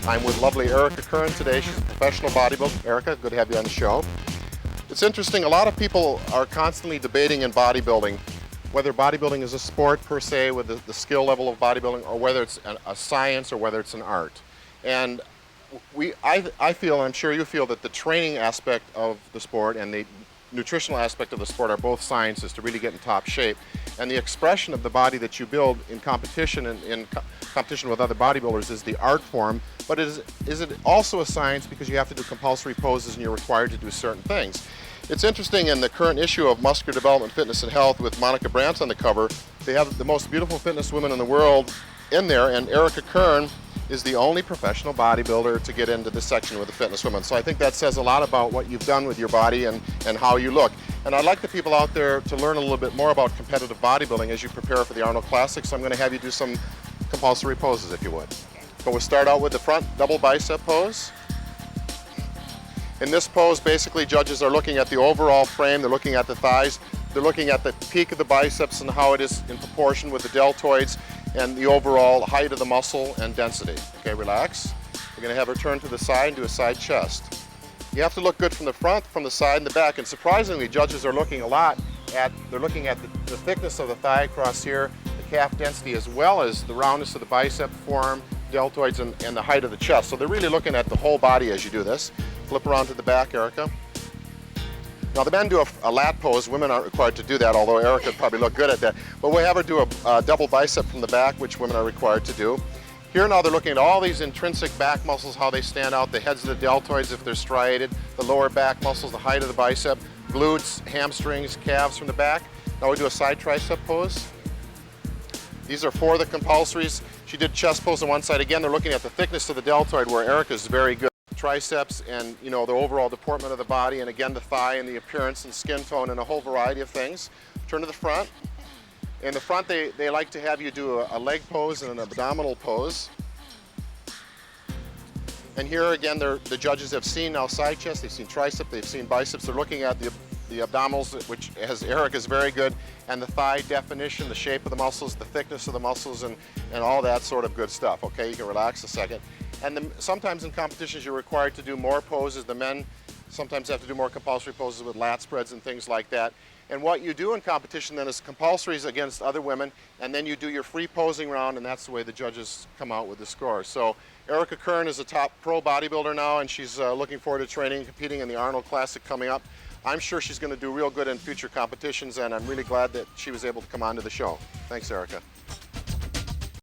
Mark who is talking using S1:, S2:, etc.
S1: I'm with lovely Ericca Kern today. She's a professional bodybuilder. Ericca, good to have you on the show. It's interesting, a lot of people are constantly debating in bodybuilding whether bodybuilding is a sport per se with the skill level of bodybuilding, or whether it's a science or whether it's an art. And I feel, I'm sure you feel, that the training aspect of the sport and the nutritional aspect of the sport are both sciences to really get in top shape. And the expression of the body that you build in competition and in competition with other bodybuilders is the art form, but is it also a science because you have to do compulsory poses and you're required to do certain things. It's interesting, in the current issue of Muscular Development, Fitness and Health with Monica Brant on the cover, they have the most beautiful fitness women in the world in there, and Ericca Kern is the only professional bodybuilder to get into this section with the fitness women. So I think that says a lot about what you've done with your body and how you look. And I'd like the people out there to learn a little bit more about competitive bodybuilding as you prepare for the Arnold Classic. So I'm going to have you do some compulsory poses, if you would. So we'll start out with the front double bicep pose. In this pose, basically, judges are looking at the overall frame, they're looking at the thighs, they're looking at the peak of the biceps and how it is in proportion with the deltoids and the overall height of the muscle and density. Okay, relax. We're going to have her turn to the side and do a side chest. You have to look good from the front, from the side, and the back, and surprisingly, judges are looking a lot at, they're looking at the thickness of the thigh across here, the calf density, as well as the roundness of the bicep, forearm, deltoids, and the height of the chest. So they're really looking at the whole body as you do this. Flip around to the back, Ericca. Now the men do a lat pose. Women aren't required to do that, although Ericca would probably look good at that. But we'll have her do a double bicep from the back, which women are required to do. Here now they're looking at all these intrinsic back muscles, how they stand out, the heads of the deltoids if they're striated, the lower back muscles, the height of the bicep, glutes, hamstrings, calves from the back. Now we'll do a side tricep pose. These are for the compulsories. She did chest pose on one side. Again, they're looking at the thickness of the deltoid, where Ericca is very good. Triceps and, you know, the overall deportment of the body, and again the thigh and the appearance and skin tone and a whole variety of things. Turn to the front. In the front, they like to have you do a leg pose and an abdominal pose. And here again, the judges have seen now side chest, they've seen tricep, they've seen biceps. They're looking at the abdominals, which as Ericca is very good, and the thigh definition, the shape of the muscles, the thickness of the muscles, and all that sort of good stuff. Okay, you can relax a second. And sometimes in competitions you're required to do more poses. The men sometimes have to do more compulsory poses with lat spreads and things like that. And what you do in competition then is compulsories against other women, and then you do your free posing round, and that's the way the judges come out with the score. So Ericca Kern is a top pro bodybuilder now, and she's looking forward to training and competing in the Arnold Classic coming up. I'm sure she's going to do real good in future competitions, and I'm really glad that she was able to come on to the show. Thanks, Ericca.